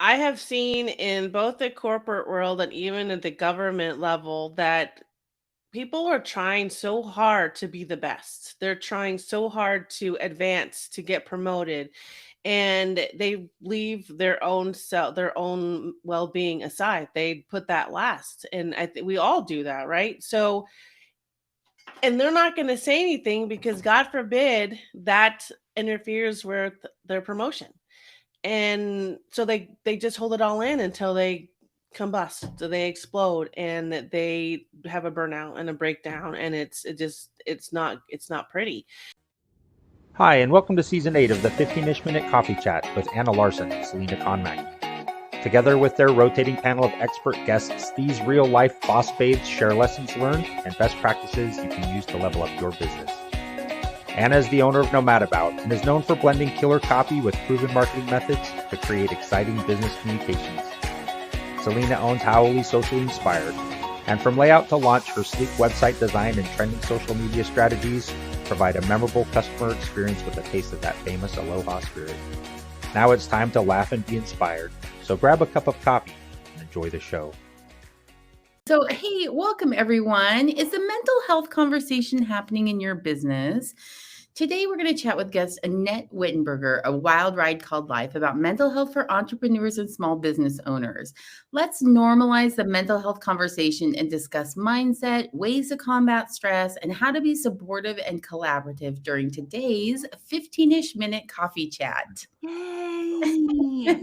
I have seen in both the corporate world and even at the government level that people are trying so hard to be the best. They're trying so hard to advance, to get promoted, and they leave their own self, their own well-being aside. They put that last, and I think we all do that, right? So, and they're not going to say anything because God forbid that interferes with their promotion. And so they just hold it all in until they combust, so they explode, and they have a burnout and a breakdown, and it's not pretty. Hi, and welcome to Season 8 of the 15-ish Minute Coffee Chat with Anna Larson and Selena Conmack. Together with their rotating panel of expert guests, these real-life boss babes share lessons learned and best practices you can use to level up your business. Anna is the owner of Nomadabout and is known for blending killer copy with proven marketing methods to create exciting business communications. Selena owns Howley Socially Inspired, and from layout to launch, her sleek website design and trending social media strategies provide a memorable customer experience with a taste of that famous Aloha spirit. Now it's time to laugh and be inspired, so grab a cup of coffee and enjoy the show. So, hey, welcome everyone. Is a mental health conversation happening in your business? Today, we're going to chat with guest Annette Whittenberger, A Wild Ride Called Life, about mental health for entrepreneurs and small business owners. Let's normalize the mental health conversation and discuss mindset, ways to combat stress, and how to be supportive and collaborative during today's 15-ish minute coffee chat. Yay!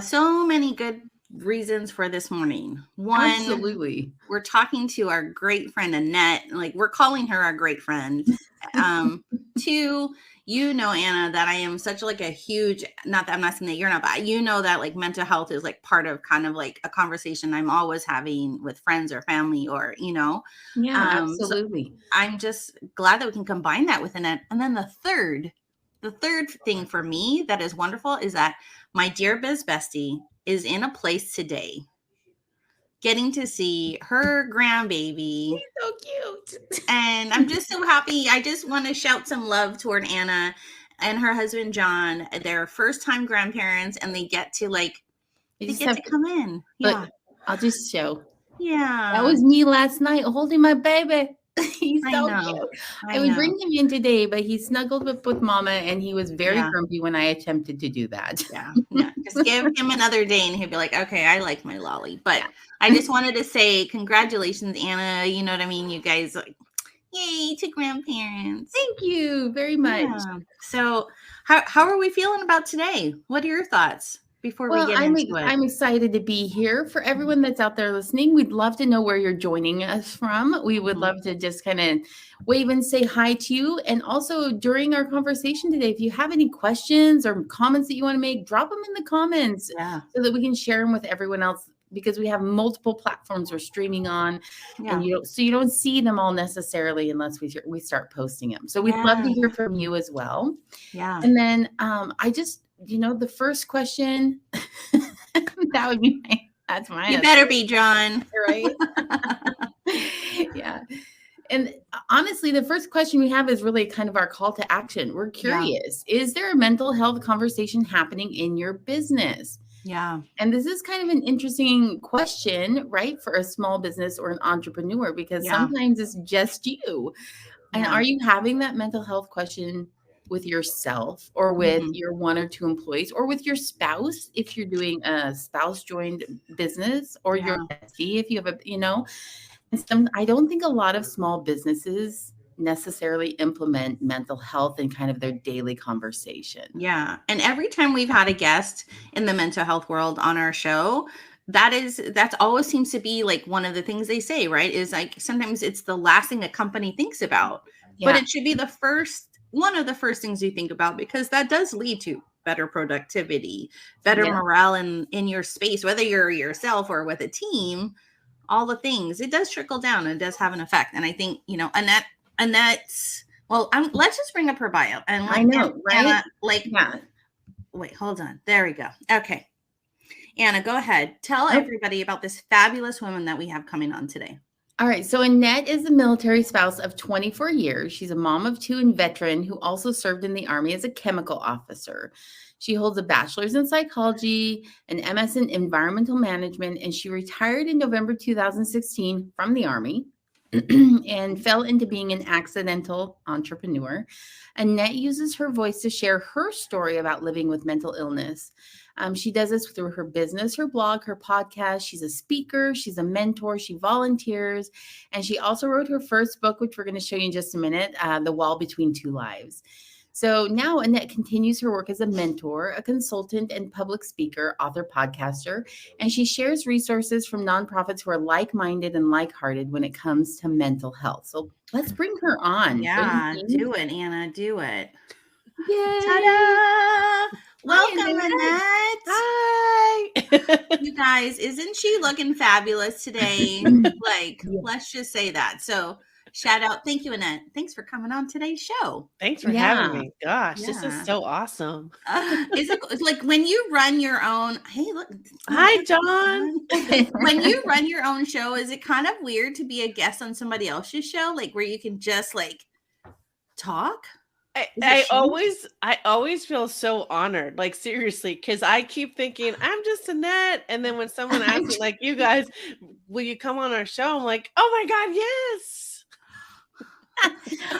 So many good reasons for this morning. One, absolutely, we're talking to our great friend Annette, like we're calling her our great friend. Two, you know, Anna, that I am such like a huge, not that I'm not saying that you're not, but you know that like mental health is like part of kind of like a conversation I'm always having with friends or family or, you know. Yeah, absolutely. So I'm just glad that we can combine that with Annette. And then the third thing for me that is wonderful is that my dear biz bestie is in a place today getting to see her grandbaby. He's so cute. And I'm just so happy. I just want to shout some love toward Anna and her husband, John. They're first time grandparents and they get to come in. Yeah. I'll just show. Yeah. That was me last night holding my baby. He's so cute. I would bring him in today, but he snuggled with Mama, and he was very grumpy when I attempted to do that. Yeah. Just give him another day, and he'll be like, okay, I like my lolly. But I just wanted to say congratulations, Anna. You know what I mean? You guys, like, yay to grandparents. Thank you very much. Yeah. So how are we feeling about today? What are your thoughts? Before we get into it. I'm excited to be here. For everyone that's out there listening, we'd love to know where you're joining us from. We would love to just kind of wave and say hi to you. And also during our conversation today, if you have any questions or comments that you want to make, drop them in the comments so that we can share them with everyone else, because we have multiple platforms we're streaming on, and you don't see them all necessarily unless we start posting them. So we'd love to hear from you as well. Yeah. And then I just, the first question, that would be that's my You better be, John. Right? Yeah. And honestly, the first question we have is really kind of our call to action. We're curious. Is there a mental health conversation happening in your business? Yeah. And this is kind of an interesting question, right, for a small business or an entrepreneur, because sometimes it's just you. And are you having that mental health question with yourself or with your one or two employees or with your spouse, if you're doing a spouse joined business, or your bestie, if you have and I don't think a lot of small businesses necessarily implement mental health in kind of their daily conversation. Yeah. And every time we've had a guest in the mental health world on our show, that's always seems to be like one of the things they say, right? Is like sometimes it's the last thing a company thinks about, but it should be one of the first things you think about, because that does lead to better productivity, better morale in your space, whether you're yourself or with a team, all the things. It does trickle down and it does have an effect. And I think, Annette's, let's just bring up her bio. And I know, right? Anna, wait, hold on. There we go. Okay. Anna, go ahead. Tell everybody about this fabulous woman that we have coming on today. All right. So Annette is a military spouse of 24 years. She's a mom of two and veteran who also served in the Army as a chemical officer. She holds a bachelor's in psychology, an MS in environmental management, and she retired in November 2016 from the Army and fell into being an accidental entrepreneur. Annette uses her voice to share her story about living with mental illness. She does this through her business, her blog, her podcast. She's a speaker, she's a mentor, she volunteers, and she also wrote her first book, which we're going to show you in just a minute, The Wall Between Two Lives. So now Annette continues her work as a mentor, a consultant, and public speaker, author, podcaster, and she shares resources from nonprofits who are like-minded and like-hearted when it comes to mental health. So let's bring her on. Yeah, do it, Anna. Do it. Yay! Ta-da! Welcome, Annette. Hi. You guys, isn't she looking fabulous today? Like, let's just say that. So shout out. Thank you, Annette. Thanks for coming on today's show. Thanks for having me. Gosh, this is so awesome. Is it like when you run your own? Hey, look. Hi, John. When you run your own show, is it kind of weird to be a guest on somebody else's show? Like where you can just like talk? I always feel so honored, like seriously, because I keep thinking I'm just Annette, and then when someone asks me, like, you guys, will you come on our show? I'm like, oh my God, yes.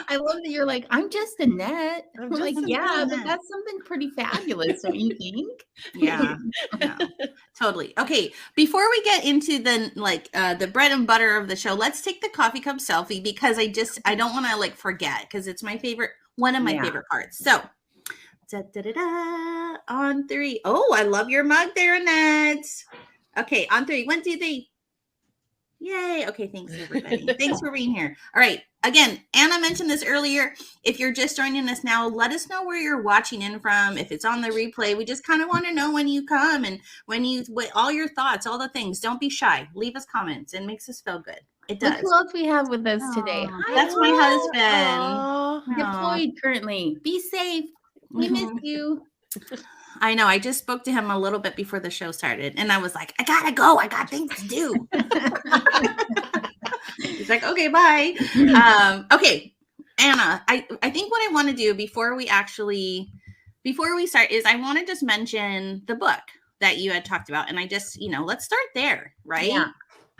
I love that you're like, I'm just Annette. I'm We're like, just yeah, Annette. but that's something pretty fabulous, don't you think? Yeah, no, totally. Okay, before we get into the bread and butter of the show, let's take the coffee cup selfie because I don't want to like forget because it's my favorite, one of my favorite parts. So, on 3. Oh, I love your mug there, Annette. Okay, on 3. 1, 2, 3. Yay. Okay, thanks everybody. Thanks for being here. All right. Again, Anna mentioned this earlier. If you're just joining us now, let us know where you're watching in from. If it's on the replay, we just kind of want to know when you come and all your thoughts, all the things. Don't be shy. Leave us comments. It makes us feel good. It does. Look who else we have with us today. Hi, that's my husband. Deployed currently. Be safe. We miss you. I know. I just spoke to him a little bit before the show started, and I was like, I gotta go. I got things to do. He's like, okay, bye. Okay, Anna, I think what I want to do before we start is I want to just mention the book that you had talked about, and I just, let's start there, right? Yeah,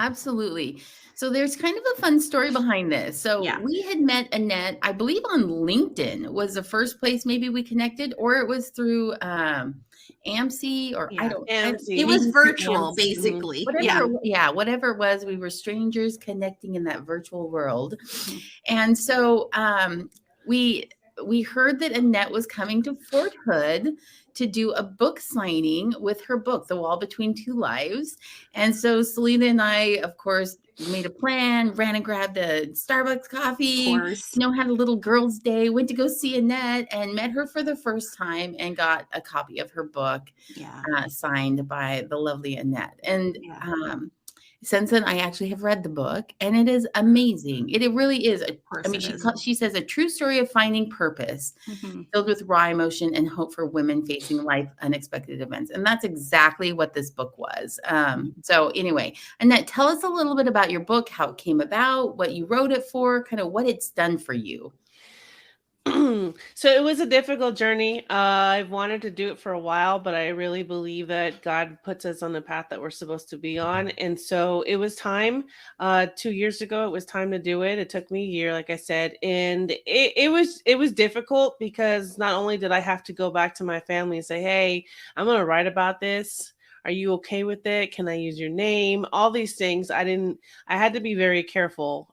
absolutely. So there's kind of a fun story behind this. So we had met Annette, I believe on LinkedIn was the first place maybe we connected, or it was through AMC or it was virtual basically. Whatever it was, we were strangers connecting in that virtual world. And so we heard that Annette was coming to Fort Hood to do a book signing with her book, The Wall Between Two Lives. And so Selena and I, of course, made a plan, ran and grabbed a Starbucks coffee, had a little girls' day, went to go see Annette and met her for the first time and got a copy of her book signed by the lovely Annette. And since then, I actually have read the book, and it is amazing. It really is. She says a true story of finding purpose, filled with raw emotion and hope for women facing life unexpected events. And that's exactly what this book was. So anyway, Annette, tell us a little bit about your book, how it came about, what you wrote it for, kind of what it's done for you. So it was a difficult journey. I've wanted to do it for a while, but I really believe that God puts us on the path that we're supposed to be on. And so it was time, 2 years ago, it was time to do it. It took me a year, like I said, and it was difficult because not only did I have to go back to my family and say, hey, I'm going to write about this. Are you okay with it? Can I use your name? All these things. I had to be very careful,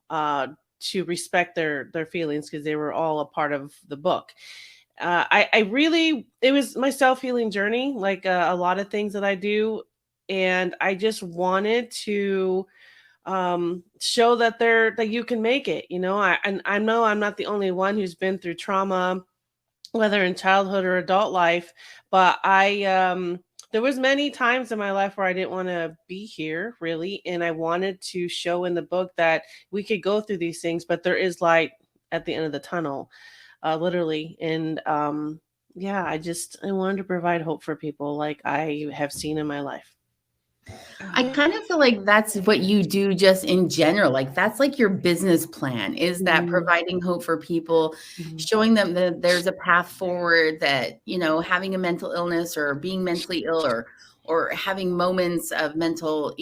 to respect their feelings because they were all a part of the book. It was my self-healing journey, like a lot of things that I do. And I just wanted to show that you can make it, and I know I'm not the only one who's been through trauma, whether in childhood or adult life, but there was many times in my life where I didn't want to be here really. And I wanted to show in the book that we could go through these things, but there is light at the end of the tunnel, literally. And I wanted to provide hope for people like I have seen in my life. I kind of feel like that's what you do just in general. Like that's like your business plan is that providing hope for people, showing them that there's a path forward, that, having a mental illness or being mentally ill or having moments of mental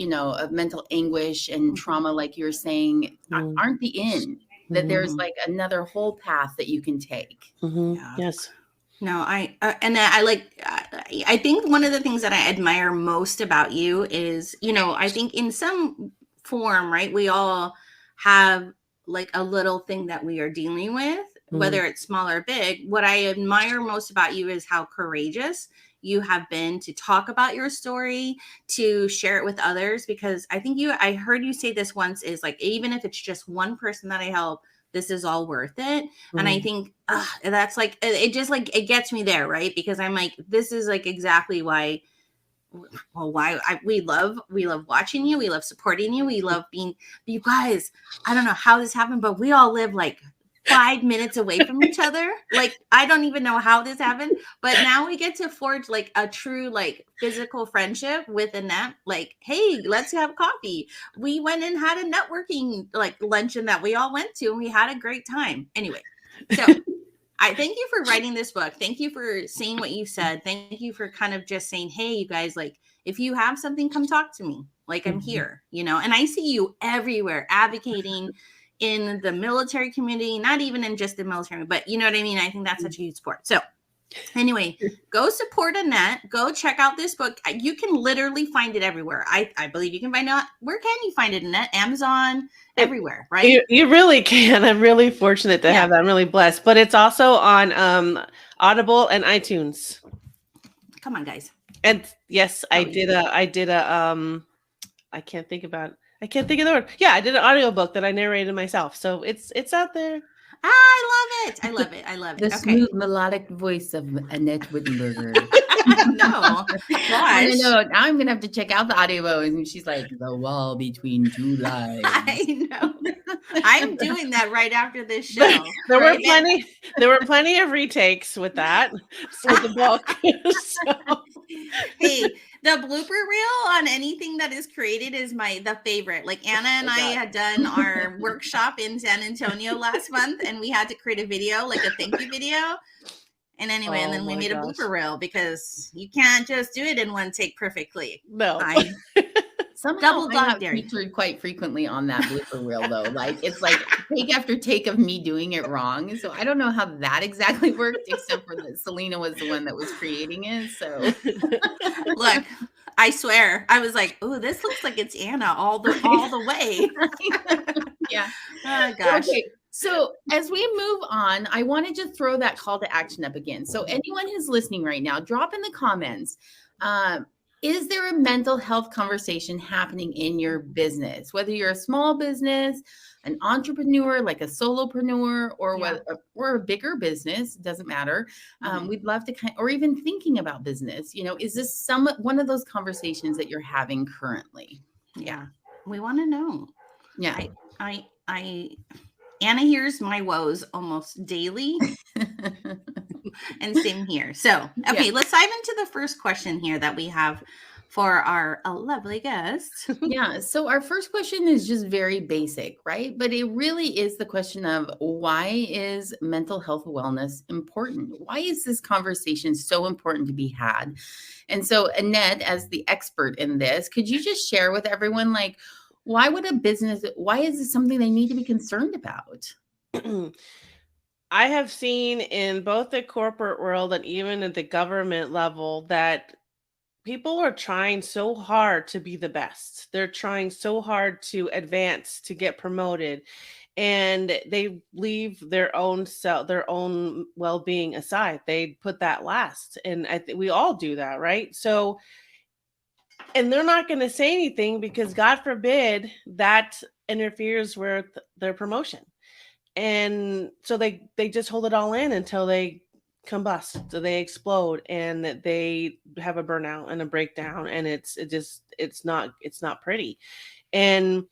anguish and trauma, like you're saying, aren't the end, that there's like another whole path that you can take. Yeah. Yes. No, I think one of the things that I admire most about you is, I think in some form, right, we all have like a little thing that we are dealing with, whether it's small or big. What I admire most about you is how courageous you have been to talk about your story, to share it with others, because I heard you say this once, is like, even if it's just one person that I help, this is all worth it. And I think that's like, it just like, it gets me there, right? Because I'm like, this is like exactly why we love watching you. We love supporting you. We love being, you guys, I don't know how this happened, but we all live like 5 minutes away from each other. Like, I don't even know how this happened, but now we get to forge like a true, like, physical friendship with Annette. Like, hey, let's have coffee. We went and had a networking like luncheon that we all went to, and we had a great time. Anyway, so I thank you for writing this book. Thank you for saying what you said. Thank you for kind of just saying, hey, you guys, like, if you have something, come talk to me. Like, I'm here, and I see you everywhere advocating in the military community, not even in just the military, but you know what I mean? I think that's such a huge support. So anyway, go support Annette. Go check out this book. You can literally find it everywhere. I believe you can find out. Where can you find it, Annette? Amazon, everywhere, right? You really can. I'm really fortunate to have that. I'm really blessed. But it's also on Audible and iTunes. Come on, guys. And yes, I did a I can't think of the word. Yeah, I did an audiobook that I narrated myself. So it's out there. I love it. I love it. I love it. The smooth melodic voice of Annette Whittenberger. No. I know. Now I'm going to have to check out the audiobook. And she's like, the wall between two lives. I know. I'm doing that right after this show. There were plenty of retakes with that. With the book. So. Hey, the blooper reel on anything that is created is the favorite. Like, Anna and I had done our workshop in San Antonio last month, and we had to create a video, like a thank you video. And anyway, and then we made a blooper reel, because you can't just do it in one take perfectly. No. Somehow I have featured quite frequently on that blooper reel, though. Like, it's like take after take of me doing it wrong. So I don't know how that exactly worked, except for that Selena was the one that was creating it. So look, I swear, I was like, "Oh, this looks like it's Anna all the way." Yeah. Oh gosh. Okay. So as we move on, I want to just throw that call to action up again. So anyone who's listening right now, drop in the comments. Is there a mental health conversation happening in your business? Whether you're a small business, an entrepreneur, like a solopreneur, or a bigger business, doesn't matter. We'd love to or even thinking about business. Is this one of those conversations that you're having currently? Yeah, we want to know. Yeah, I Anna hears my woes almost daily. And same here. So, okay, let's dive into the first question here that we have for our lovely guest. Yeah. So our first question is just very basic, right? But it really is the question of, why is mental health wellness important? Why is this conversation so important to be had? And so, Annette, as the expert in this, could you just share with everyone, like, why is this something they need to be concerned about? I have seen in both the corporate world and even at the government level that people are trying so hard to be the best. They're trying so hard to advance, to get promoted, and they leave their own well-being aside. They put that last, and I think we all do that, right? So, and they're not going to say anything because, God forbid, that interferes with their promotion. And so they just hold it all in until they combust, so they explode, and they have a burnout and a breakdown, and it's not pretty. And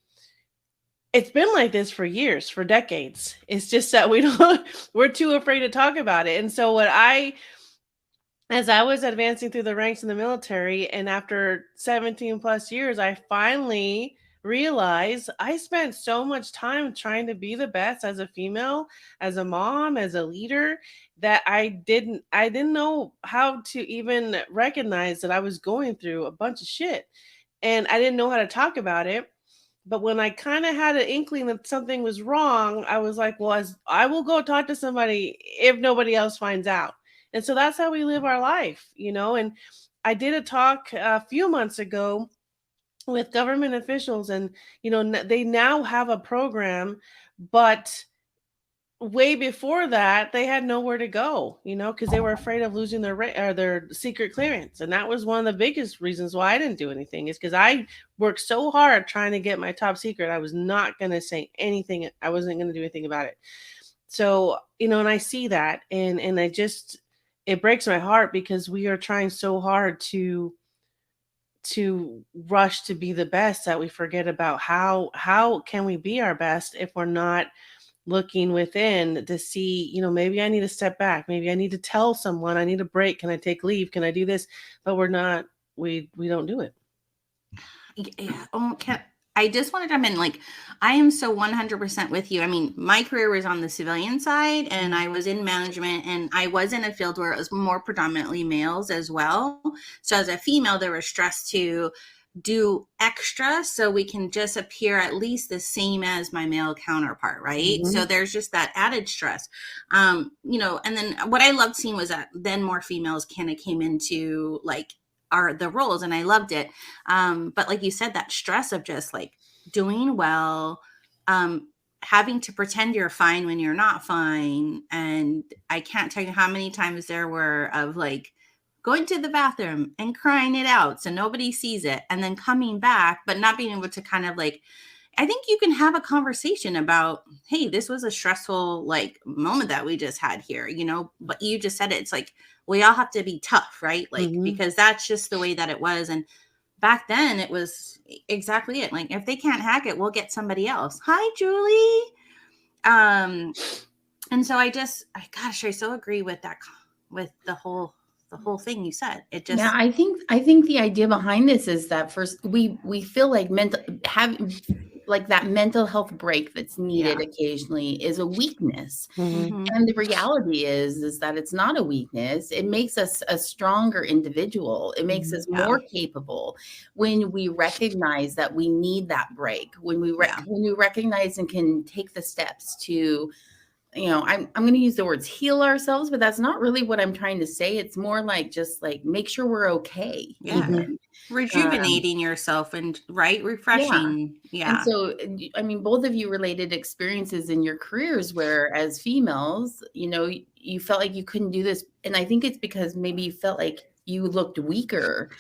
it's been like this for years, for decades. It's just that we're too afraid to talk about it. And so what I as I was advancing through the ranks in the military, and after 17 plus years, I finally realized I spent so much time trying to be the best as a female, as a mom, as a leader, that I didn't know how to even recognize that I was going through a bunch of shit. And I didn't know how to talk about it. But when I kind of had an inkling that something was wrong, I was like, well, as I will go talk to somebody if nobody else finds out. And so that's how we live our life, you know. And I did a talk a few months ago with government officials, and they now have a program, but way before that they had nowhere to go, because they were afraid of losing their secret clearance. And that was one of the biggest reasons why I didn't do anything, is because I worked so hard trying to get my top secret. I was not going to say anything. I wasn't going to do anything about it. So, and I see that, and I just, it breaks my heart, because we are trying so hard to rush to be the best that we forget about how can we be our best if we're not looking within to see, maybe I need to step back. Maybe I need to tell someone I need a break. Can I take leave? Can I do this? But we're not, we don't do it. Yeah. I just want to jump in. Like, I am so 100% with you. I mean, my career was on the civilian side, and I was in management, and I was in a field where it was more predominantly males as well. So as a female, there was stress to do extra so we can just appear at least the same as my male counterpart, right? So there's just that added stress. And then what I loved seeing was that then more females kind of came into like the roles, and I loved it. But like you said, that stress of just like doing well, having to pretend you're fine when you're not fine. And I can't tell you how many times there were of like going to the bathroom and crying it out so nobody sees it, and then coming back, but not being able to kind of like, I think you can have a conversation about, hey, this was a stressful like moment that we just had here, but you just said it. It's like, we all have to be tough, right? Like, because that's just the way that it was. And back then it was exactly it. Like, if they can't hack it, we'll get somebody else. Hi, Julie. And so I so agree with that, with the whole thing you said. It just, yeah, I think the idea behind this is that first we feel like that mental health break that's needed occasionally is a weakness. And the reality is that it's not a weakness. It makes us a stronger individual. It makes us more capable when we recognize that we need that break, when we recognize and can take the steps to, I'm going to use the words heal ourselves, but that's not really what I'm trying to say. It's more like just like make sure we're okay. Rejuvenating yourself and refreshing. Yeah. And so, I mean, both of you related experiences in your careers where as females, you felt like you couldn't do this. And I think it's because maybe you felt like you looked weaker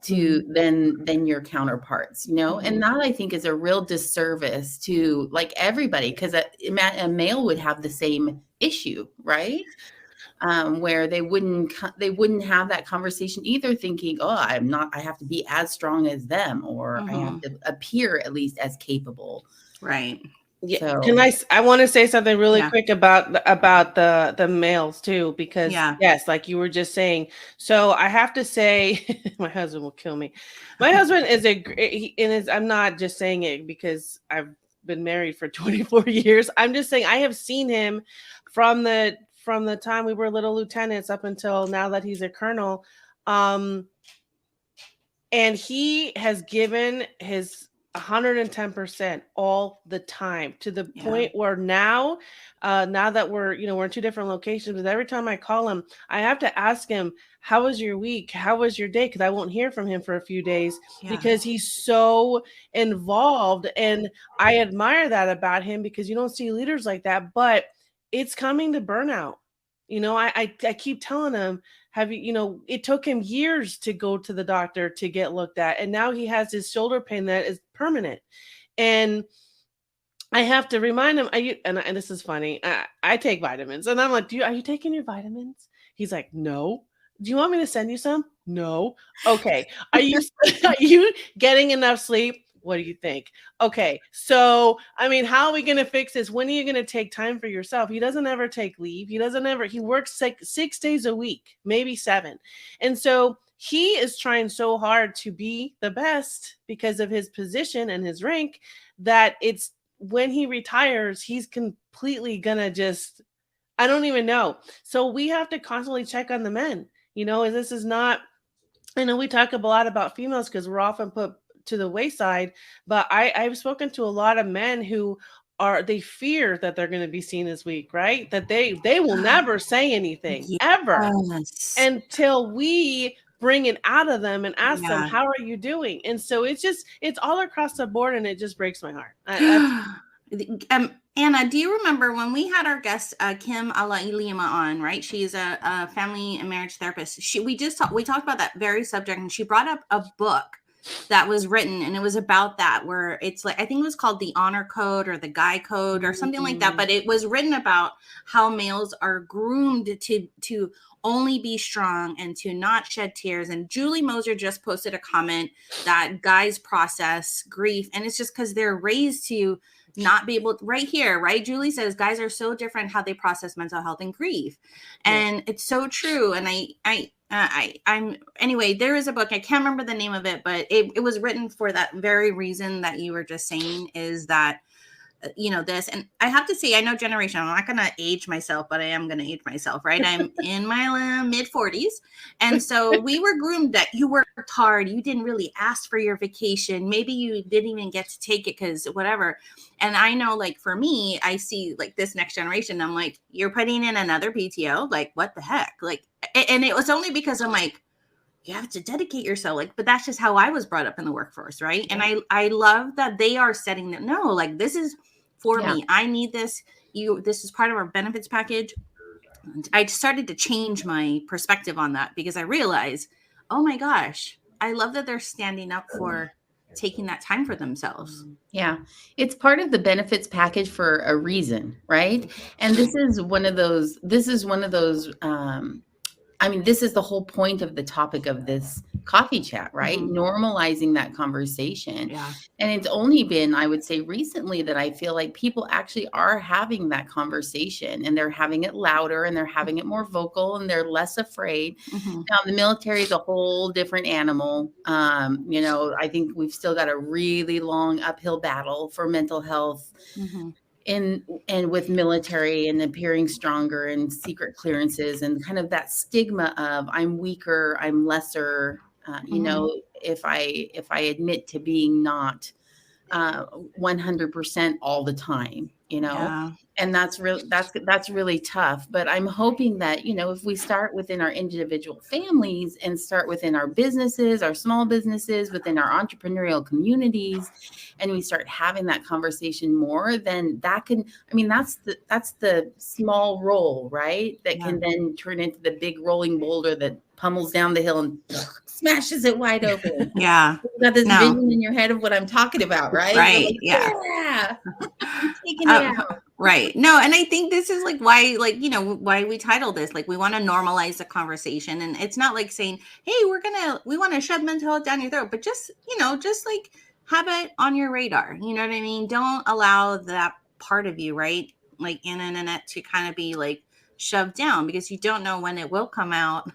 than your counterparts, and that I think is a real disservice to like everybody, because a male would have the same issue, right? Where they wouldn't have that conversation either, thinking, oh, I have to be as strong as them, or I have to appear at least as capable. Right. Yeah. So, I want to say something really quick about the males too, because yes, like you were just saying. So I have to say, my husband will kill me. My husband I'm not just saying it because I've been married for 24 years. I'm just saying I have seen him from the time we were little lieutenants up until now that he's a colonel. And he has given his 110% all the time, to the point where now that we're in two different locations, but every time I call him, I have to ask him, how was your week? How was your day? Because I won't hear from him for a few days because he's so involved. And I admire that about him, because you don't see leaders like that, but it's coming to burnout. I keep telling him, it took him years to go to the doctor to get looked at. And now he has his shoulder pain that is permanent. And I have to remind him, and this is funny, I take vitamins. And I'm like, are you taking your vitamins? He's like, no. Do you want me to send you some? No. Okay. Are you getting enough sleep? What do you think? Okay, so I mean, how are we going to fix this? When are you going to take time for yourself? He doesn't ever take leave. He works like 6 days a week, maybe 7. And so he is trying so hard to be the best because of his position and his rank that it's when he retires, he's completely going to just, I don't even know. So we have to constantly check on the men, and this is not, I know we talk a lot about females because we're often put to the wayside, but I've spoken to a lot of men who they fear that they're going to be seen as weak, right? That they will never say anything ever Yes. until we bring it out of them and ask them, Yeah. how are you doing? And so it's all across the board, and it just breaks my heart. That's Anna, do you remember when we had our guest Kim Alailima on? Right, she's a family and marriage therapist. We talked about that very subject, and she brought up a book that was written, and it was about that, where it's like, I think it was called The Honor Code or The Guy Code or something like that, but it was written about how males are groomed to only be strong and to not shed tears. And Julie Moser just posted a comment that guys process grief, and it's just because they're raised to not be able to, right here, right? Julie says guys are so different how they process mental health and grief. And it's so true. And I'm anyway, there is a book, I can't remember the name of it, but it was written for that very reason that you were just saying, is that this, and I have to say, I know generation, I'm not going to age myself, but I am going to age myself, right? I'm in my mid 40s. And so we were groomed that you worked hard. You didn't really ask for your vacation. Maybe you didn't even get to take it because whatever. And I know, like, for me, I see like this next generation. I'm like, you're putting in another PTO. Like, what the heck? Like, and it was only because I'm like, you have to dedicate yourself, like, but that's just how I was brought up in the workforce, right? And I love that they are setting that, no, like, this is for me. I need this. This is part of our benefits package. And I started to change my perspective on that because I realized, oh my gosh, I love that they're standing up for taking that time for themselves. Yeah, it's part of the benefits package for a reason, right? And this is one of those, I mean, this is the whole point of the topic of this coffee chat, right? Normalizing that conversation. Yeah. And it's only been, I would say, recently that I feel like people actually are having that conversation, and they're having it louder, and they're having it more vocal, and they're less afraid. Now, the military is a whole different animal. I think we've still got a really long uphill battle for mental health. And with military and appearing stronger and secret clearances and kind of that stigma of I'm weaker, I'm lesser, if I admit to being not 100% all the time, and that's really tough. But I'm hoping that, if we start within our individual families and start within our businesses, our small businesses, within our entrepreneurial communities, and we start having that conversation more, then that can, that's the small roll, right? That can then turn into the big rolling boulder that pummels down the hill and smashes it wide open. Yeah. You got this vision in your head of what I'm talking about, right? Right. Like, yeah. I'm taking it out. Right. No, and I think this is like why, why we titled this, like, we want to normalize the conversation. And it's not like saying, hey, we want to shove mental health down your throat, but just like have it on your radar. You know what I mean? Don't allow that part of you, right? Like Anna and Annette, to kind of be like shoved down, because you don't know when it will come out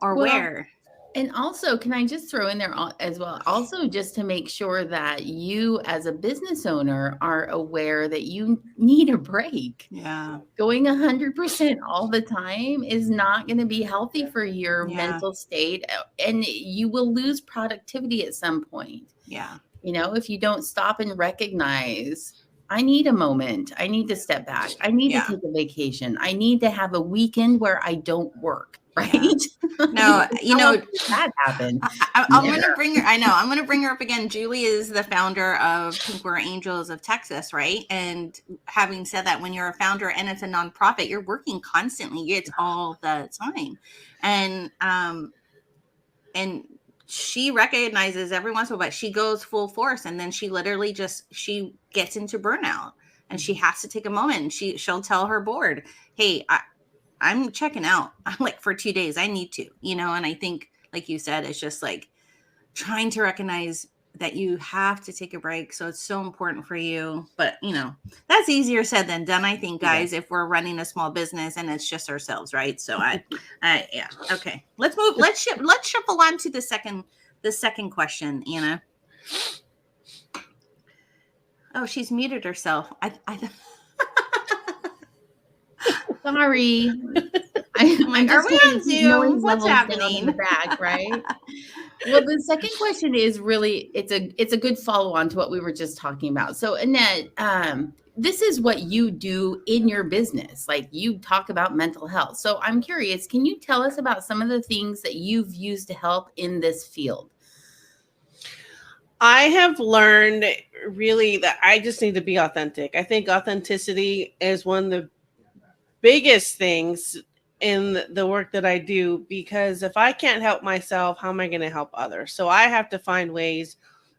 or where. And also, can I just throw in there as well, also just to make sure that you as a business owner are aware that you need a break. Yeah. Going 100% all the time is not going to be healthy for your mental state, and you will lose productivity at some point. Yeah. If you don't stop and recognize, I need a moment. I need to step back. I need to take a vacation. I need to have a weekend where I don't work. Right. No, that happened. I'm going to bring her. I know I'm going to bring her up again. Julie is the founder of Pink We're Angels of Texas. Right. And having said that, when you're a founder and it's a nonprofit, you're working constantly. It's all the time. And she recognizes every once in a while, but she goes full force. And then she literally she gets into burnout, and she has to take a moment, and she'll tell her board, hey, I'm checking out. I'm like, for 2 days, I need to, and I think, like you said, it's just like trying to recognize that you have to take a break. So it's so important for you. But that's easier said than done, I think, guys, if we're running a small business and it's just ourselves, right? So yeah. Okay. Let's move. Let's shuffle on to the second question, Anna. Oh, she's muted herself. Sorry. I'm like, are we on Zoom? What's happening? In the back, right? Well, the second question is really, it's a good follow-on to what we were just talking about. So Annette, this is what you do in your business. Like, you talk about mental health. So I'm curious, can you tell us about some of the things that you've used to help in this field? I have learned really that I just need to be authentic. I think authenticity is one of the biggest things in the work that I do, because if I can't help myself, how am I going to help others? So I have to find ways.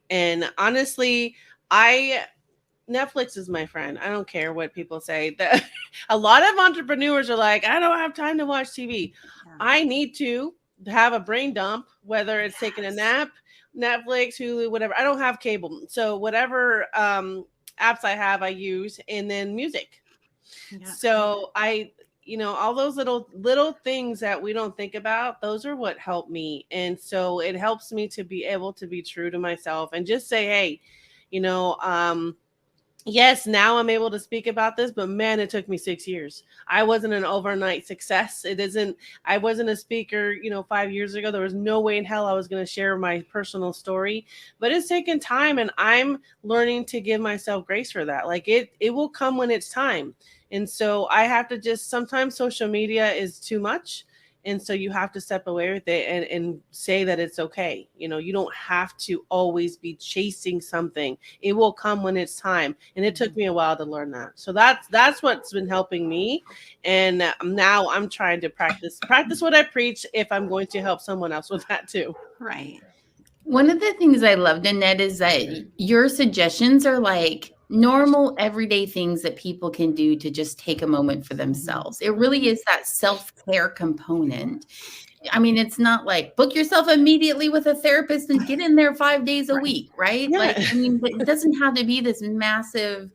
And honestly, Netflix is my friend. I don't care what people say. A lot of entrepreneurs are like, I don't have time to watch TV. Yeah. I need to have a brain dump, whether it's taking a nap, Netflix, Hulu, whatever. I don't have cable. So whatever apps I have, I use, and then music. Yeah. So all those little things that we don't think about, those are what help me. And so it helps me to be able to be true to myself and just say, hey, yes, now I'm able to speak about this, but man, it took me 6 years. I wasn't an overnight success. I wasn't a speaker, 5 years ago. There was no way in hell I was going to share my personal story, but it's taken time, and I'm learning to give myself grace for that. Like it will come when it's time. And so I have to sometimes social media is too much. And so you have to step away with it and say that it's okay. You don't have to always be chasing something. It will come when it's time. And it took me a while to learn that. So that's what's been helping me. And now I'm trying to practice what I preach if I'm going to help someone else with that too. Right. One of the things I loved, Annette, is that your suggestions are like normal, everyday things that people can do to just take a moment for themselves. It really is that self-care component. I mean, it's not like book yourself immediately with a therapist and get in there 5 days a week, right? Yeah. Like, I mean, it doesn't have to be this massive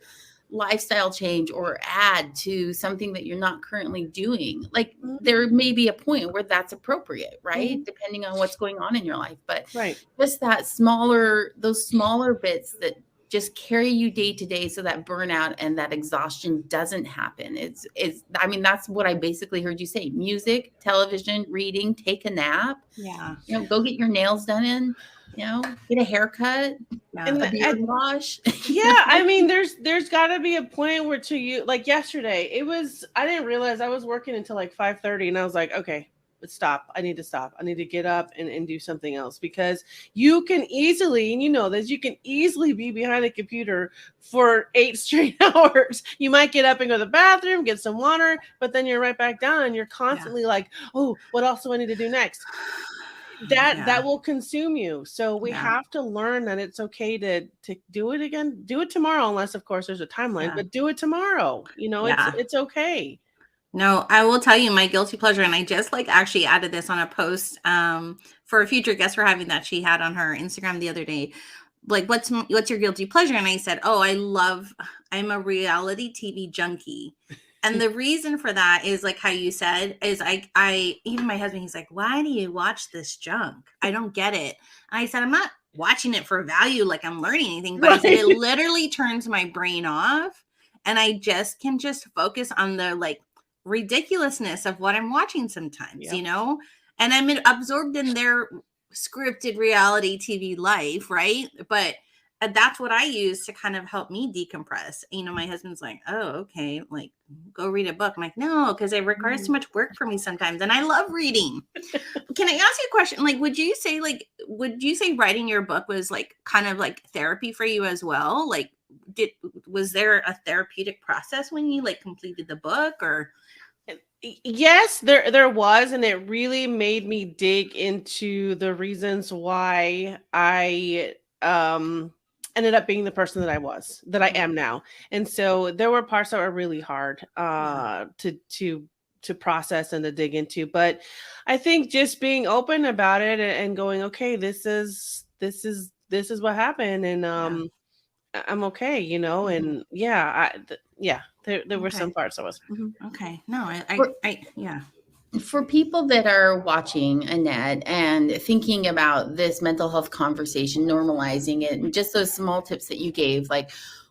lifestyle change or add to something that you're not currently doing. Like, there may be a point where that's appropriate, right? Mm-hmm. Depending on what's going on in your life. But just those smaller bits that just carry you day to day, so that burnout and that exhaustion doesn't happen. I mean, that's what I basically heard you say: music, television, reading, take a nap. Yeah. Go get your nails done in, get a haircut, and a beard wash. Yeah. I mean, there's gotta be a point where like yesterday, I didn't realize I was working until like 5:30, and I was like, okay, let's stop. I need to stop. I need to get up and do something else, because you can easily, and you can easily be behind a computer for 8 straight hours. You might get up and go to the bathroom, get some water, but then you're right back down, and you're constantly like, oh, what else do I need to do next? That will consume you. So we have to learn that it's okay to do it again. Do it tomorrow, unless of course there's a timeline, but do it tomorrow. It's okay. No, I will tell you my guilty pleasure, and I just actually added this on a post for a future guest we're having that she had on her Instagram the other day. Like, what's your guilty pleasure? And I said, I'm a reality TV junkie. And the reason for that is, like how you said, is I even my husband, he's like, why do you watch this junk? I don't get it. And I said, I'm not watching it for value, like I'm learning anything, but I said, it literally turns my brain off, and I can focus on the ridiculousness of what I'm watching sometimes, and I'm absorbed in their scripted reality TV life, right? But that's what I use to kind of help me decompress. My husband's like, oh, okay, go read a book. I'm like, no, because it requires too much work for me sometimes, and I love reading. Can I ask you a question? Would you say writing your book was kind of therapy for you as well? Was there a therapeutic process when you completed the book? Or yes, there was, and it really made me dig into the reasons why I ended up being the person that I am now. And so there were parts that were really hard to process and to dig into, but I think just being open about it and going, okay, this is this is what happened, and I'm okay, you know, and there were some Okay. parts I was. Okay. No, For, yeah. for people that are watching, Annette, and thinking about this mental health conversation, normalizing it, and just those small tips that you gave, like,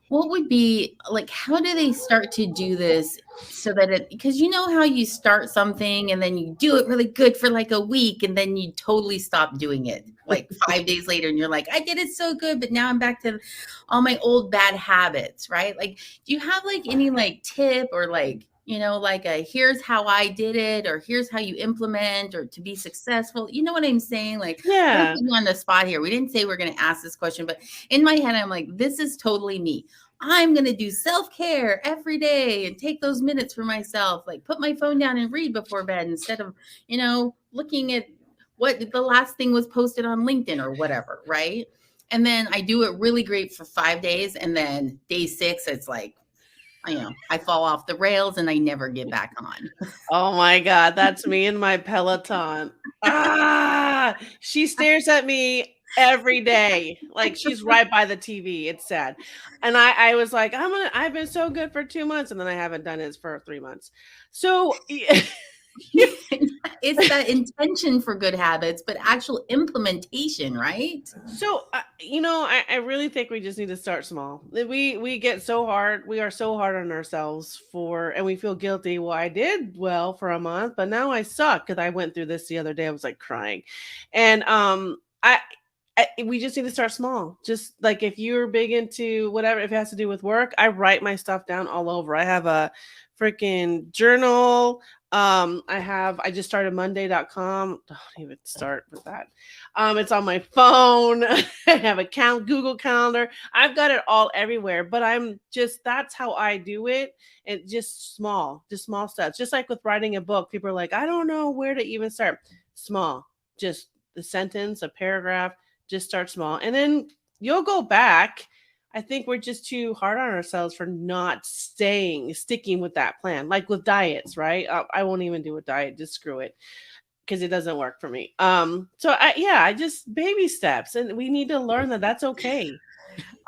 what would be like, how do they start to do this so that it, because you know how you start something and then you do it really good for like a week and then you totally stop doing it like 5 days later and you're like, I did it so good, but now I'm back to all my old bad habits, right? Like, do you have like any like tip or like, you know, like a here's how I did it, or here's how you implement, or to be successful? You know what I'm saying? Like, I'm gonna Yeah. put you on the spot here. We didn't say we're gonna ask this question, but in my head, I'm like, this is totally me. I'm gonna do self-care every day and take those minutes for myself, like put my phone down and read before bed instead of, you know, looking at what the last thing was posted on LinkedIn or whatever, right? And then I do it really great for 5 days. And then day 6, it's like, you know, I fall off the rails and I never get back on. Oh my God, that's me and my Peloton. She stares at me every day. Like she's right by the TV. It's sad. And I was like, I've been so good for 2 months, and then I haven't done it for 3 months. So It's that intention for good habits, but actual implementation, right? So, I really think we just need to start small. We get so hard. We are so hard on ourselves and we feel guilty. Well, I did well for a month, but now I suck because I went through this the other day. I was like crying, and we just need to start small. Just like if you're big into whatever, if it has to do with work, I write my stuff down all over. I have a freaking journal. I just started Monday.com. Don't even start with that. It's on my phone. I have a Google Calendar. I've got it all everywhere, but that's how I do it. And just small steps. Just like with writing a book, people are like, I don't know where to even start. Small, just the sentence, a paragraph, just start small. And then you'll go back. I think we're just too hard on ourselves for not sticking with that plan. Like with diets, right? I won't even do a diet. Just screw it, because it doesn't work for me. So I just baby steps, and we need to learn that that's okay.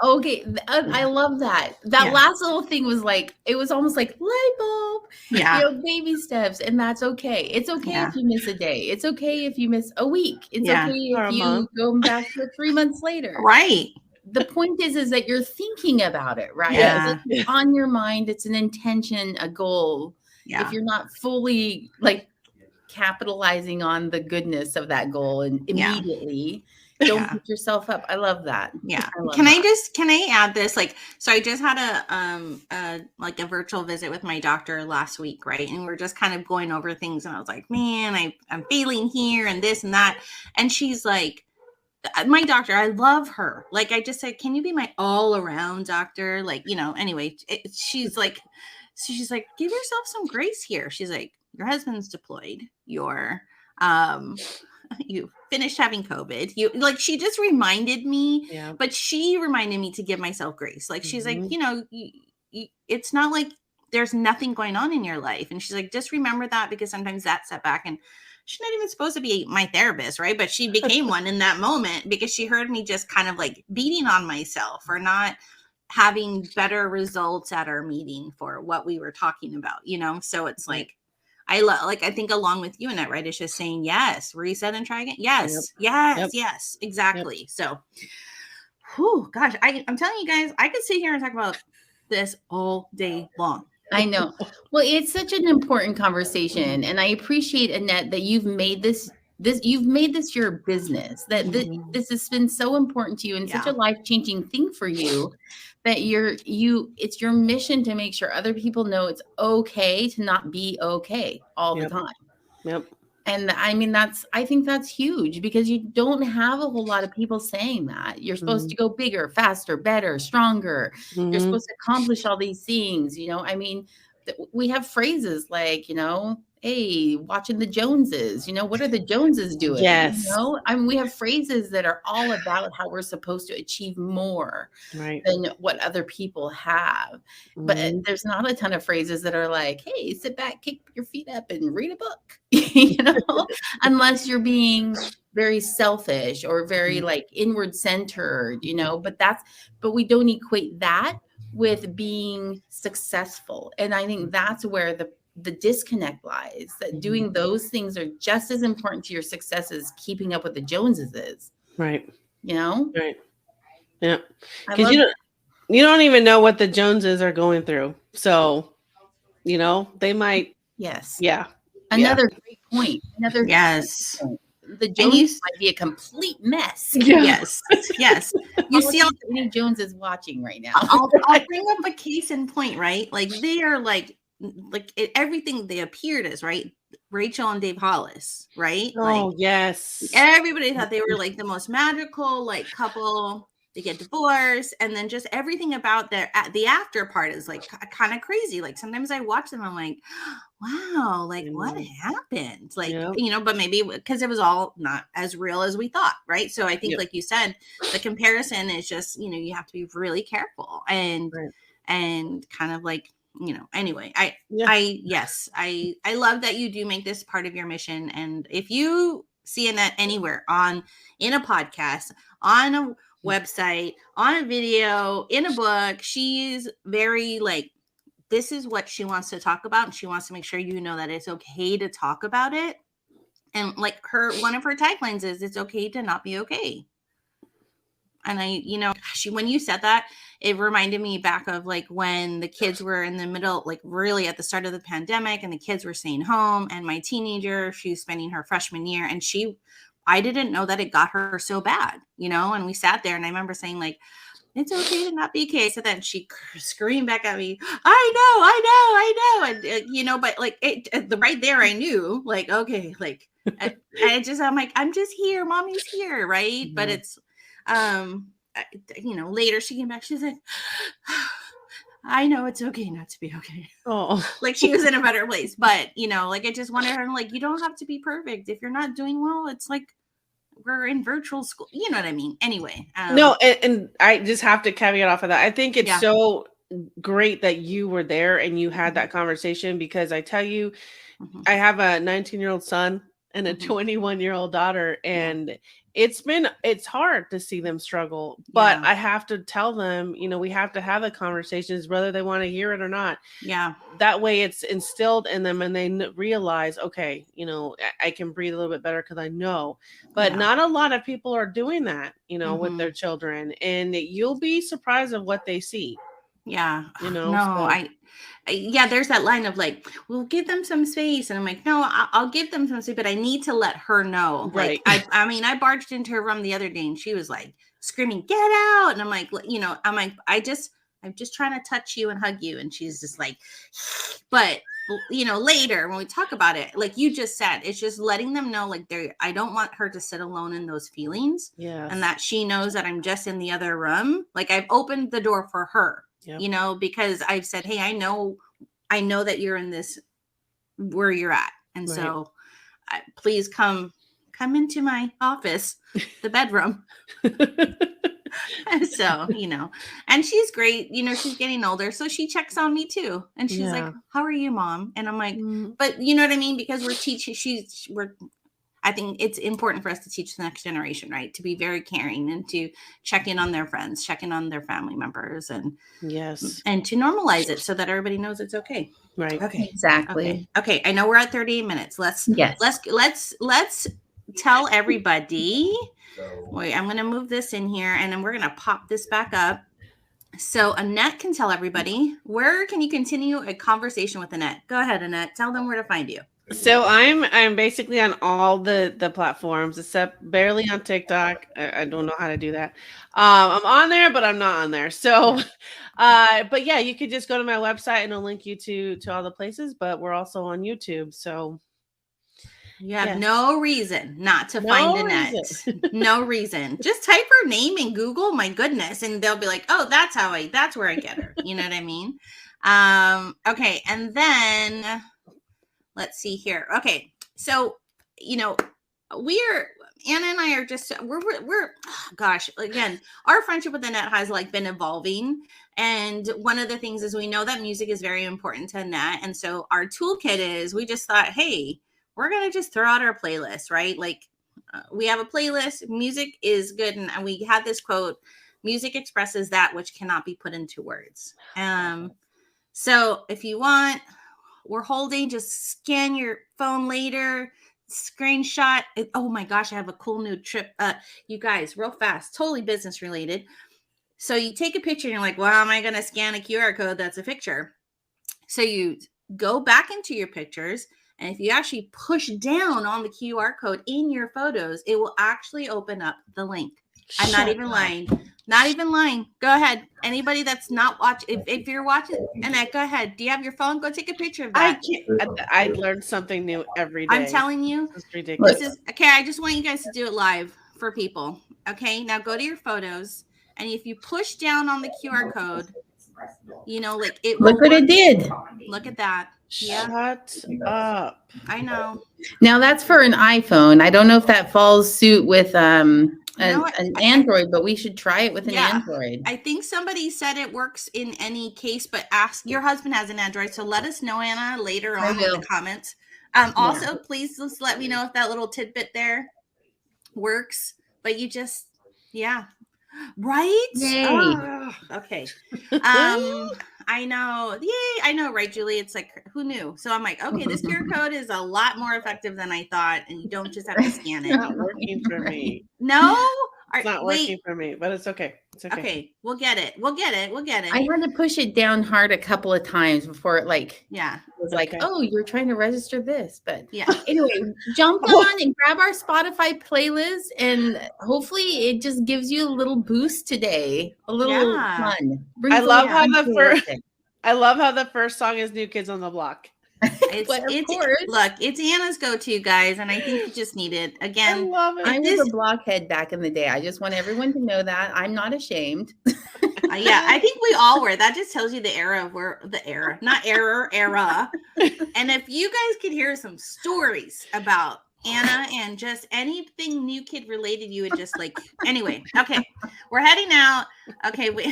Okay, I love that. That last little thing was like, it was almost like light bulb, Yeah. you know, baby steps, and that's okay. It's okay if you miss a day. It's okay if you miss a week. It's okay Or if a you month. go back to 3 months later. Right. The point is that you're thinking about it, right? Yeah. It's on your mind. It's an intention, a goal. Yeah. If you're not fully like capitalizing on the goodness of that goal and immediately, don't beat yourself up. I love that. Yeah. I Can I add this? Like, so I just had a virtual visit with my doctor last week, right? And we're just kind of going over things, and I was like, man, I'm failing here and this and that. And she's like, my doctor, I love her. Like, I just said, can you be my all around doctor? Like, you know, anyway, she's like, give yourself some grace here. She's like, your husband's deployed. You finished having COVID. She just reminded me, but she reminded me to give myself grace. Like, she's like, you know, it's not like there's nothing going on in your life. And she's like, just remember that, because sometimes that setback, and she's not even supposed to be my therapist, right? But she became one in that moment because she heard me just kind of like beating on myself for not having better results at our meeting for what we were talking about, you know? So it's like, I think along with you, Annette, right? It's just saying, yes, reset and try again. Yes, yes, exactly. Yep. So, gosh, I'm telling you guys, I could sit here and talk about this all day long. I know. Well, it's such an important conversation, and I appreciate, Annette, that you've made this your business, that this has been so important to you and such a life-changing thing for you, that it's your mission to make sure other people know it's okay to not be okay all the time. Yep. And I mean, I think that's huge, because you don't have a whole lot of people saying that. You're supposed to go bigger, faster, better, stronger. You're supposed to accomplish all these things, you know? I mean, we have phrases like, you know, hey, watching the Joneses, what are the Joneses doing? Yes. I mean, we have phrases that are all about how we're supposed to achieve more Right. than what other people have. But Mhm. there's not a ton of phrases that are like, hey, sit back, kick your feet up and read a book, unless you're being very selfish or very like inward centered, but we don't equate that with being successful. And I think that's where the disconnect lies, that doing those things are just as important to your success as keeping up with the Joneses is. Right. Right. Yeah. I Because love you don't even know what the Joneses are going through. So, they might. yes. Yeah. Another great point. Another Yes. point. The And Joneses might be a complete mess. Yeah. Yes. You see, any Jones is watching right now. I'll bring up a case in point, right? Like they are everything they appeared as, right? Rachel and Dave Hollis, right? Like Oh, yes. everybody thought they were like the most magical like couple. They get divorced, and then just everything about the after part is like kind of crazy. Like sometimes I watch them, I'm like, wow, like what happened? Like, but maybe because it was all not as real as we thought, right? So I think, like you said, the comparison is just, you have to be really careful and kind of like, anyway, I love that you do make this part of your mission. And if you see Annette anywhere in a podcast, on a website, on a video, in a book, she's very like, this is what she wants to talk about. And she wants to make sure that it's okay to talk about it. And like one of her taglines is, it's okay to not be okay. And when you said that, it reminded me back of like when the kids were in the middle, like really at the start of the pandemic, and the kids were staying home, and my teenager, she's spending her freshman year, and I didn't know that it got her so bad, and we sat there, and I remember saying like, it's okay to not be okay. So then she screamed back at me, I know. And, but like right there, I knew like, okay, like, I'm like, I'm just here. Mommy's here. Right. But it's, later she came back, she's like, I know it's okay not to be okay. Oh, like she was in a better place, but like I just wanted her to like, you don't have to be perfect. If you're not doing well, it's like, we're in virtual school. You know what I mean? Anyway. No, and I just have to caveat off of that. I think it's so great that you were there and you had that conversation, because I tell you, I have a 19-year-old son and a 21-year-old daughter, and it's hard to see them struggle, but I have to tell them, we have to have the conversations whether they want to hear it or not. Yeah. That way it's instilled in them, and they realize, okay, I can breathe a little bit better because I know. But not a lot of people are doing that, with their children, and you'll be surprised of what they see. Yeah. There's that line of like, we'll give them some space. And I'm like, no, I'll give them some space, but I need to let her know. Right. Like, I barged into her room the other day, and she was like screaming, get out. And I'm like, I'm just trying to touch you and hug you. And she's just like, but later when we talk about it, like you just said, it's just letting them know, like, I don't want her to sit alone in those feelings. Yeah. And that she knows that I'm just in the other room. Like I've opened the door for her. Because I've said, hey, I know that you're in this, where you're at. And so please come into my office, the bedroom. So, and she's great, she's getting older. So she checks on me too. And she's like, how are you, Mom? And I'm like, but you know what I mean? Because we're teaching, I think it's important for us to teach the next generation, right? To be very caring and to check in on their friends, check in on their family members, and and to normalize it so that everybody knows it's okay. Right. Okay. Exactly. Okay. I know we're at 38 minutes. Let's tell everybody. Wait, I'm going to move this in here, and then we're going to pop this back up. So Annette can tell everybody, where can you continue a conversation with Annette? Go ahead, Annette. Tell them where to find you. So I'm basically on all the platforms except barely on TikTok. I don't know how to do that. I'm on there, but I'm not on there. So, but yeah, you could just go to my website and it'll link you to all the places. But we're also on YouTube. So you have no reason not to find Annette. No reason. Just type her name in Google. My goodness, and they'll be like, oh, that's where I get her. You know what I mean? Okay, and then let's see here. Okay. So, Anna and I are just, gosh, again, our friendship with Annette has like been evolving. And one of the things is we know that music is very important to Annette. And so our toolkit is, we just thought, hey, we're going to just throw out our playlist, right? Like we have a playlist, music is good. And we had this quote, music expresses that which cannot be put into words. So if you want, we're holding, just scan your phone later, screenshot. Oh my gosh, I have a cool new trip. You guys, real fast, totally business related. So you take a picture and you're like, well, how am I going to scan a QR code that's a picture? So you go back into your pictures, and if you actually push down on the QR code in your photos, it will actually open up the link. I'm not even lying. Not even lying. Go ahead. Anybody that's not watching, if you're watching, Annette, go ahead. Do you have your phone? Go take a picture of that. I learned something new every day. I'm telling you. This is ridiculous. Okay. I just want you guys to do it live for people. Okay. Now go to your photos. And if you push down on the QR code, like it will. Look what it did. Look at that. Shut up. I know. Now that's for an iPhone. I don't know if that falls suit with an Android, but we should try it with an Android. I think somebody said it works in any case, but ask your husband has an Android. So let us know, Anna, later on in the comments. Also, please just let me know if that little tidbit there works. But you just, right? Yay. Oh, okay. I know. Yay. I know, right, Julie? It's like, who knew? So I'm like, okay, this QR code is a lot more effective than I thought. And you don't just have to scan it. It's not working for me. No? It's not working for me, but it's okay. It's okay. Okay. We'll get it. I had to push it down hard a couple of times before it was like, oh, you're trying to register this. But anyway, jump on and grab our Spotify playlist, and hopefully it just gives you a little boost today. A little fun. I love how the first song is New Kids on the Block. It's Anna's go-to, guys, and I think you just need it. Again, I love it. I was a blockhead back in the day. I just want everyone to know that. I'm not ashamed. I think we all were. That just tells you the era of era. And if you guys could hear some stories about Anna and just anything New Kid related, you would just like, anyway. Okay. We're heading out. Okay. We're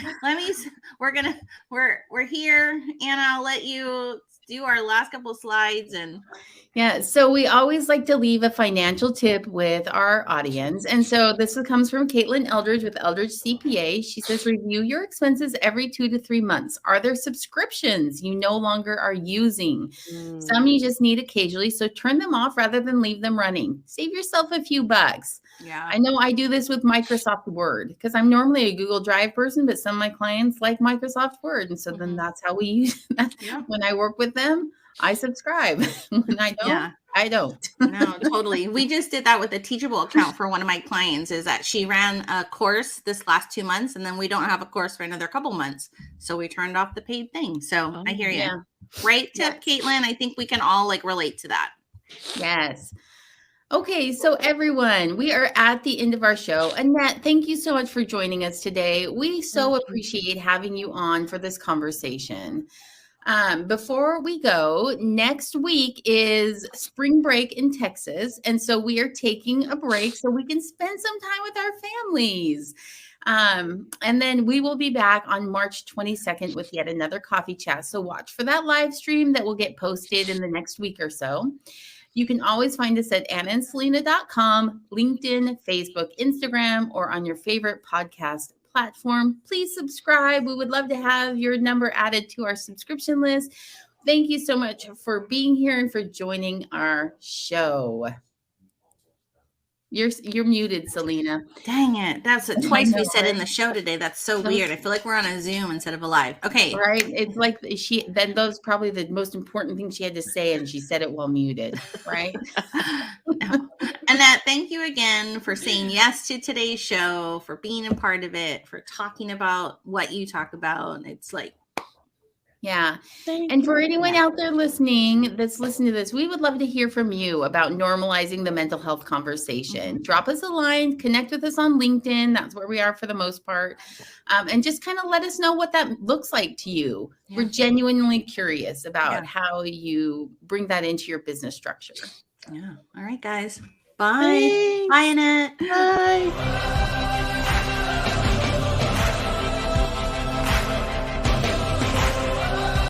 here. Anna, I'll let you do our last couple slides. And so we always like to leave a financial tip with our audience. And so this comes from Caitlin Eldridge with Eldridge CPA. She says, review your expenses every 2 to 3 months. Are there subscriptions you no longer are using? Some you just need occasionally. So turn them off rather than leave them running. Save yourself a few bucks. Yeah. I know I do this with Microsoft Word because I'm normally a Google Drive person, but some of my clients like Microsoft Word. And so then that's how we use that. When I work with them, I subscribe. When I don't, I don't. No, totally. We just did that with a Teachable account for one of my clients, is that she ran a course this last 2 months, and then we don't have a course for another couple months. So we turned off the paid thing. So I hear you. Great tip, Caitlin. I think we can all relate to that. Yes. Okay, so everyone, we are at the end of our show. Annette, thank you so much for joining us today. We so appreciate having you on for this conversation. Before we go, next week is spring break in Texas. And so we are taking a break so we can spend some time with our families. And then we will be back on March 22nd with yet another coffee chat. So watch for that live stream that will get posted in the next week or so. You can always find us at annaandselena.com, LinkedIn, Facebook, Instagram, or on your favorite podcast platform. Please subscribe. We would love to have your number added to our subscription list. Thank you so much for being here and for joining our show. You're muted, Selena. Dang it. That's twice we said in the show today. That's so weird. I feel like we're on a Zoom instead of a live. Okay. Right. It's like those probably the most important thing she had to say, and she said it while muted. Right. No. Annette, thank you again for saying yes to today's show, for being a part of it, for talking about what you talk about. It's like, Yeah. Thank And for you. anyone out there listening that's listening to this, we would love to hear from you about normalizing the mental health conversation. Drop us a line, connect with us on LinkedIn. That's where we are for the most part. And just kind of let us know what that looks like to you. Yeah. We're genuinely curious about how you bring that into your business structure. Yeah. All right, guys. Bye. Thanks. Bye, Annette. Bye.